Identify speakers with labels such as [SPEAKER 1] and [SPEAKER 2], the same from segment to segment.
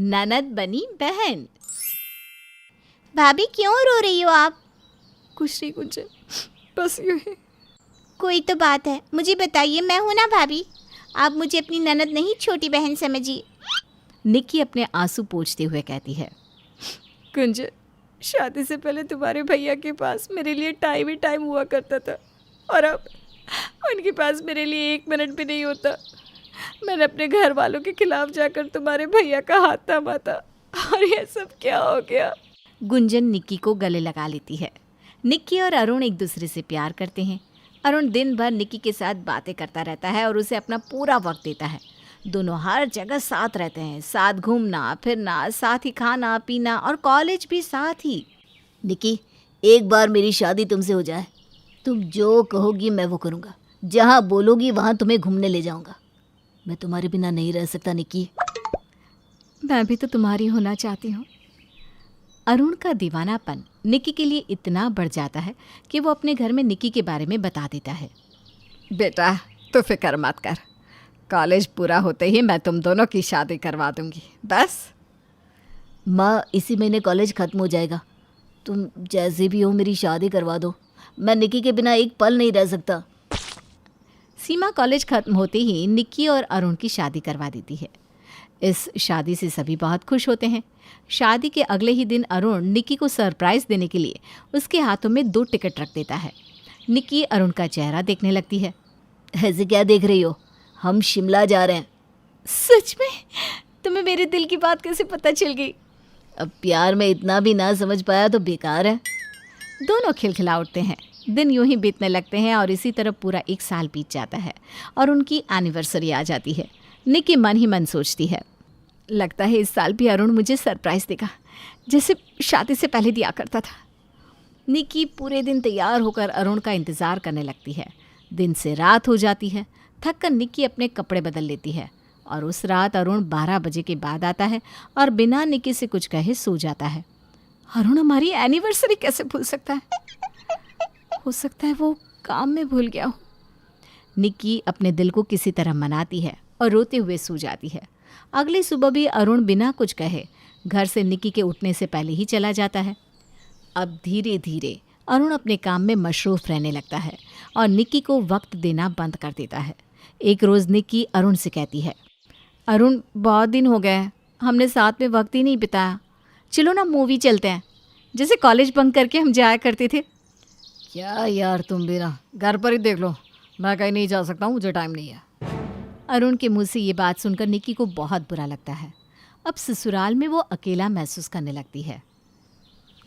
[SPEAKER 1] ननद बनी बहन।
[SPEAKER 2] भाभी क्यों रो रही हो आप?
[SPEAKER 3] कुछ नहीं गुंजन, बस यूं ही।
[SPEAKER 2] कोई तो बात है, मुझे बताइए, मैं हूं ना भाभी। आप मुझे अपनी ननद नहीं छोटी बहन समझिए।
[SPEAKER 1] निक्की अपने आंसू पोंछते हुए कहती है।
[SPEAKER 3] गुंजन, शादी से पहले तुम्हारे भैया के पास मेरे लिए टाइम ही टाइम हुआ करता था, और अब उनके पास मेरे लिए 1 मिनट भी नहीं होता। मैंने अपने घर वालों के खिलाफ जाकर तुम्हारे भैया का हाथ थामा था, और ये सब क्या हो गया।
[SPEAKER 1] गुंजन निक्की को गले लगा लेती है। निक्की और अरुण एक दूसरे से प्यार करते हैं। अरुण दिन भर निक्की के साथ बातें करता रहता है और उसे अपना पूरा वक्त देता है। दोनों हर जगह साथ रहते हैं, साथ घूमना फिरना, साथ ही खाना पीना और कॉलेज भी साथ ही।
[SPEAKER 4] निक्की, एक बार मेरी शादी तुमसे हो जाए, तुम जो कहोगी मैं वो करूँगा। जहाँ बोलोगी वहाँ तुम्हें घूमने ले जाऊँगा। मैं तुम्हारे बिना नहीं रह सकता निक्की।
[SPEAKER 1] मैं भी तो तुम्हारी होना चाहती हूँ। अरुण का दीवानापन निक्की के लिए इतना बढ़ जाता है कि वो अपने घर में निक्की के बारे में बता देता है।
[SPEAKER 3] बेटा, तो फिक्र मत कर, कॉलेज पूरा होते ही मैं तुम दोनों की शादी करवा दूंगी। बस
[SPEAKER 4] माँ, इसी महीने कॉलेज ख़त्म हो जाएगा। तुम जैसे भी हो मेरी शादी करवा दो। मैं निक्की के बिना एक पल नहीं रह सकता।
[SPEAKER 1] सीमा कॉलेज खत्म होते ही निक्की और अरुण की शादी करवा देती है। इस शादी से सभी बहुत खुश होते हैं। शादी के अगले ही दिन अरुण निक्की को सरप्राइज़ देने के लिए उसके हाथों में 2 टिकट रख देता है। निक्की अरुण का चेहरा देखने लगती है।
[SPEAKER 4] ऐसे क्या देख रही हो? हम शिमला जा रहे हैं।
[SPEAKER 1] सच में? तुम्हें मेरे दिल की बात कैसे पता चल गई?
[SPEAKER 4] अब प्यार में इतना भी ना समझ पाया तो बेकार है।
[SPEAKER 1] दोनों खिलखिला उठते हैं। दिन यूं ही बीतने लगते हैं और इसी तरह पूरा 1 साल बीत जाता है और उनकी एनिवर्सरी आ जाती है। निक्की मन ही मन सोचती है, लगता है इस साल भी अरुण मुझे सरप्राइज़ देगा, जैसे शादी से पहले दिया करता था। निक्की पूरे दिन तैयार होकर अरुण का इंतज़ार करने लगती है। दिन से रात हो जाती है। थक कर निक्की अपने कपड़े बदल लेती है और उस रात अरुण 12 बजे के बाद आता है और बिना निक्की से कुछ कहे सो जाता है। अरुण हमारी एनिवर्सरी कैसे भूल सकता है? हो सकता है वो काम में भूल गया हो। निक्की अपने दिल को किसी तरह मनाती है और रोते हुए सो जाती है। अगली सुबह भी अरुण बिना कुछ कहे घर से निक्की के उठने से पहले ही चला जाता है। अब धीरे धीरे अरुण अपने काम में मशरूफ़ रहने लगता है और निक्की को वक्त देना बंद कर देता है। एक रोज़ निक्की अरुण से कहती है, अरुण बहुत दिन हो गए, हमने साथ में वक्त ही नहीं बिताया। चलो ना मूवी चलते हैं, जैसे कॉलेज बंक करके हम जाया करते थे।
[SPEAKER 4] क्या यार, तुम भी ना घर पर ही देख लो, मैं कहीं नहीं जा सकता हूँ, मुझे टाइम नहीं है।
[SPEAKER 1] अरुण के मुंह से ये बात सुनकर निक्की को बहुत बुरा लगता है। अब ससुराल में वो अकेला महसूस करने लगती है।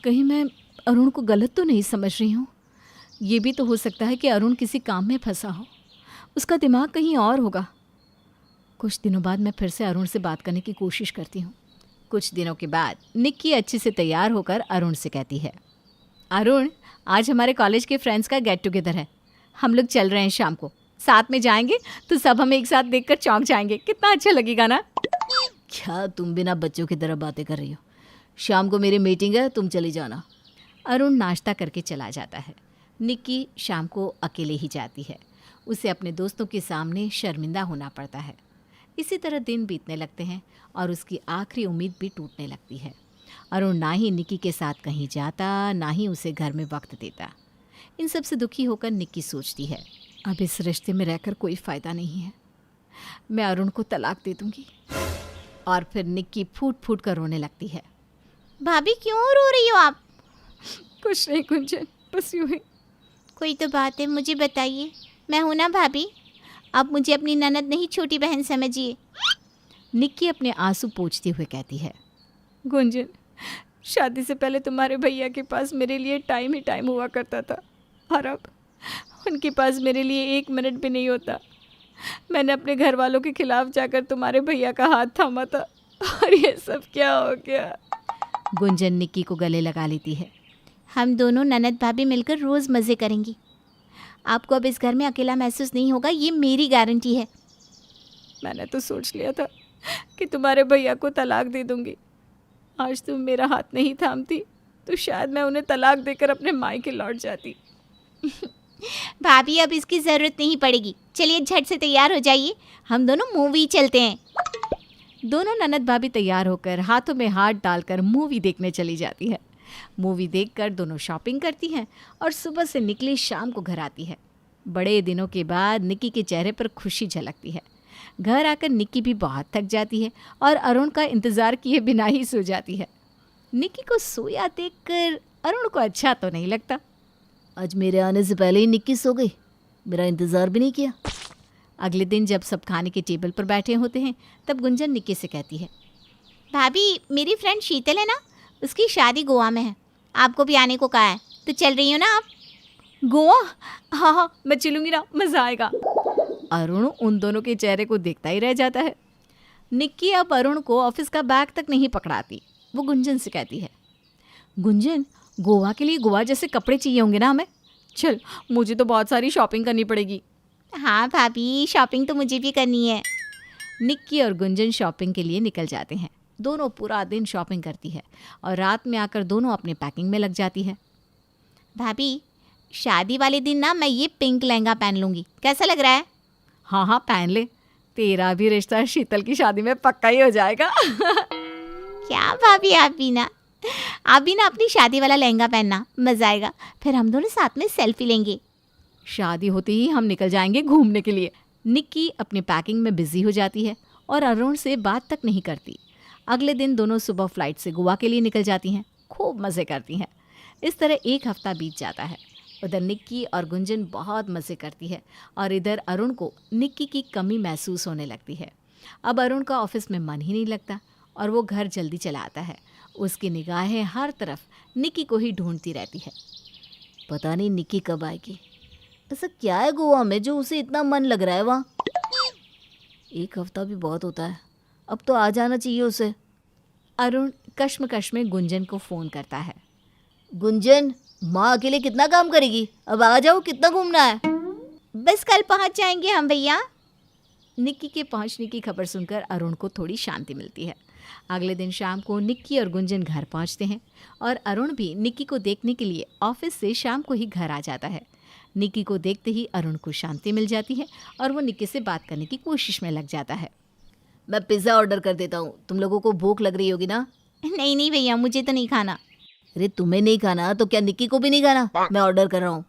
[SPEAKER 1] कहीं मैं अरुण को गलत तो नहीं समझ रही हूँ? ये भी तो हो सकता है कि अरुण किसी काम में फंसा हो, उसका दिमाग कहीं और होगा। कुछ दिनों बाद मैं फिर से अरुण से बात करने की कोशिश करती हूँ। कुछ दिनों के बाद निक्की अच्छे से तैयार होकर अरुण से कहती है, अरुण, आज हमारे कॉलेज के फ्रेंड्स का गेट टुगेदर है, हम लोग चल रहे हैं शाम को, साथ में जाएंगे तो सब हमें एक साथ देखकर चौंक जाएंगे, कितना अच्छा लगेगा ना?
[SPEAKER 4] क्या तुम बिना बच्चों की तरह बातें कर रही हो? शाम को मेरी मीटिंग है, तुम चली जाना।
[SPEAKER 1] अरुण नाश्ता करके चला जाता है। निक्की शाम को अकेले ही जाती है। उसे अपने दोस्तों के सामने शर्मिंदा होना पड़ता है। इसी तरह दिन बीतने लगते हैं और उसकी आखिरी उम्मीद भी टूटने लगती है। अरुण ना ही निक्की के साथ कहीं जाता, ना ही उसे घर में वक्त देता। इन सब से दुखी होकर निक्की सोचती है, अब इस रिश्ते में रहकर कोई फ़ायदा नहीं है, मैं अरुण को तलाक दे दूँगी। और फिर निक्की फूट फूट कर रोने लगती है।
[SPEAKER 2] भाभी क्यों रो रही हो आप?
[SPEAKER 3] कुछ नहीं गुंजन, बस यूं ही।
[SPEAKER 2] कोई तो बात है, मुझे बताइए, मैं हूं ना भाभी। आप मुझे अपनी ननद नहीं छोटी बहन समझिए।
[SPEAKER 1] निक्की अपने आंसू पोंछते हुए कहती है,
[SPEAKER 3] गुंजन, शादी से पहले तुम्हारे भैया के पास मेरे लिए टाइम ही टाइम हुआ करता था, और अब उनके पास मेरे लिए 1 मिनट भी नहीं होता। मैंने अपने घर वालों के खिलाफ जाकर तुम्हारे भैया का हाथ थामा था, और ये सब क्या हो गया।
[SPEAKER 1] गुंजन निक्की को गले लगा लेती है।
[SPEAKER 2] हम दोनों ननद भाभी मिलकर रोज़ मज़े करेंगी। आपको अब इस घर में अकेला महसूस नहीं होगा, ये मेरी गारंटी है।
[SPEAKER 3] मैंने तो सोच लिया था कि तुम्हारे भैया को तलाक दे दूंगी। आज तुम मेरा हाथ नहीं थामती तो शायद मैं उन्हें तलाक देकर अपने मायके लौट जाती।
[SPEAKER 2] भाभी, अब इसकी ज़रूरत नहीं पड़ेगी। चलिए झट से तैयार हो जाइए, हम दोनों मूवी चलते हैं।
[SPEAKER 1] दोनों ननद भाभी तैयार होकर हाथों में हाथ डालकर मूवी देखने चली जाती है। मूवी देखकर दोनों शॉपिंग करती हैं और सुबह से निकली शाम को घर आती है। बड़े दिनों के बाद निक्की के चेहरे पर खुशी झलकती है। घर आकर निक्की भी बहुत थक जाती है और अरुण का इंतज़ार किए बिना ही सो जाती है। निक्की को सोया देखकर अरुण को अच्छा तो नहीं लगता।
[SPEAKER 4] आज मेरे आने से पहले ही निक्की सो गई, मेरा इंतज़ार भी नहीं किया।
[SPEAKER 1] अगले दिन जब सब खाने के टेबल पर बैठे होते हैं तब गुंजन निक्की से कहती है,
[SPEAKER 2] भाभी मेरी फ्रेंड शीतल है ना, उसकी शादी गोवा में है, आपको भी आने को कहा है, तो चल रही हो ना आप?
[SPEAKER 3] गोवा? हाँ हाँ, मैं चलूँगी ना, मज़ा आएगा।
[SPEAKER 1] अरुण उन दोनों के चेहरे को देखता ही रह जाता है। निक्की अब अरुण को ऑफिस का बैग तक नहीं पकड़ाती। वो गुंजन से कहती है, गुंजन, गोवा के लिए गोवा जैसे कपड़े चाहिए होंगे ना हमें?
[SPEAKER 3] चल, मुझे तो बहुत सारी शॉपिंग करनी पड़ेगी।
[SPEAKER 2] हाँ भाभी, शॉपिंग तो मुझे भी करनी है।
[SPEAKER 1] निक्की और गुंजन शॉपिंग के लिए निकल जाते हैं। दोनों पूरा दिन शॉपिंग करती है और रात में आकर दोनों अपने पैकिंग में लग जाती है।
[SPEAKER 2] भाभी, शादी वाले दिन ना मैं ये पिंक लहंगा पहन लूँगी, कैसा लग रहा है?
[SPEAKER 1] हाँ हाँ, पहन ले, तेरा भी रिश्ता शीतल की शादी में पक्का ही हो जाएगा।
[SPEAKER 2] क्या भाभी, आप भी ना अपनी शादी वाला लहंगा पहनना, मज़ा आएगा। फिर हम दोनों साथ में सेल्फी लेंगे।
[SPEAKER 1] शादी होते ही हम निकल जाएंगे घूमने के लिए। निक्की अपनी पैकिंग में बिजी हो जाती है और अरुण से बात तक नहीं करती। अगले दिन दोनों सुबह फ्लाइट से गोवा के लिए निकल जाती हैं। खूब मज़े करती हैं। इस तरह एक हफ्ता बीत जाता है। उधर निक्की और गुंजन बहुत मज़े करती है और इधर अरुण को निक्की की कमी महसूस होने लगती है। अब अरुण का ऑफिस में मन ही नहीं लगता और वो घर जल्दी चला आता है। उसकी निगाहें हर तरफ निक्की को ही ढूंढती रहती है।
[SPEAKER 4] पता नहीं निक्की कब आएगी। ऐसा क्या है गोवा में जो उसे इतना मन लग रहा है वहाँ? एक हफ्ता भी बहुत होता है, अब तो आ जाना चाहिए उसे।
[SPEAKER 1] अरुण कश्मकश में गुंजन को फ़ोन करता है।
[SPEAKER 4] गुंजन, माँ अकेले कितना काम करेगी? अब आ जाओ, कितना घूमना है?
[SPEAKER 2] बस कल पहुँच जाएंगे हम भैया।
[SPEAKER 1] निक्की के पहुंचने की खबर सुनकर अरुण को थोड़ी शांति मिलती है। अगले दिन शाम को निक्की और गुंजन घर पहुंचते हैं और अरुण भी निक्की को देखने के लिए ऑफिस से शाम को ही घर आ जाता है। निक्की को देखते ही अरुण को शांति मिल जाती है और वो निक्की से बात करने की कोशिश में लग जाता है।
[SPEAKER 4] मैं पिज़्ज़ा ऑर्डर कर देता हूँ, तुम लोगों को भूख लग रही होगी ना?
[SPEAKER 2] नहीं नहीं भैया, मुझे तो नहीं खाना।
[SPEAKER 4] अरे तुम्हें नहीं खाना तो क्या निक्की को भी नहीं खाना? मैं ऑर्डर कर रहा हूँ।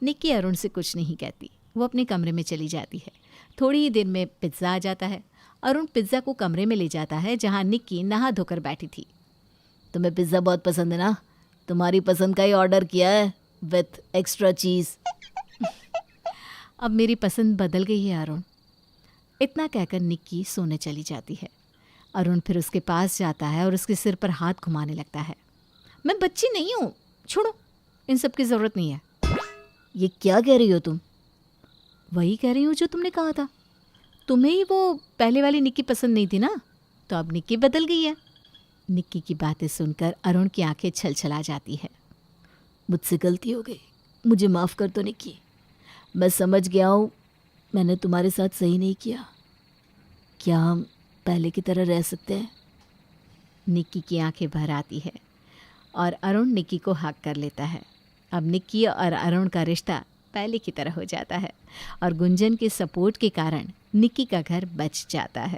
[SPEAKER 1] निक्की अरुण से कुछ नहीं कहती। वो अपने कमरे में चली जाती है। थोड़ी ही देर में पिज़्ज़ा आ जाता है। अरुण पिज़्ज़ा को कमरे में ले जाता है जहाँ निक्की नहा धोकर बैठी थी।
[SPEAKER 4] तुम्हें पिज़्ज़ा बहुत पसंद है ना? तुम्हारी पसंद का ही ऑर्डर किया है विथ एक्स्ट्रा चीज़।
[SPEAKER 1] अब मेरी पसंद बदल गई है अरुण। इतना कहकर निक्की सोने चली जाती है। अरुण फिर उसके पास जाता है और उसके सिर पर हाथ घुमाने लगता है। मैं बच्ची नहीं हूँ, छोड़ो, इन सब की ज़रूरत नहीं है।
[SPEAKER 4] ये क्या कह रही हो तुम?
[SPEAKER 1] वही कह रही हूँ जो तुमने कहा था। तुम्हें ही वो पहले वाली निक्की पसंद नहीं थी ना, तो अब निक्की बदल गई है। निक्की की बातें सुनकर अरुण की आंखें छलछला जाती है।
[SPEAKER 4] मुझसे गलती हो गई, मुझे माफ़ कर दो निक्की। मैं समझ गया हूँ मैंने तुम्हारे साथ सही नहीं किया। क्या हम पहले की तरह रह सकते हैं?
[SPEAKER 1] निक्की की आंखें भर आती है और अरुण निक्की को हक कर लेता है। अब निक्की और अरुण का रिश्ता पहले की तरह हो जाता है और गुंजन के सपोर्ट के कारण निक्की का घर बच जाता है।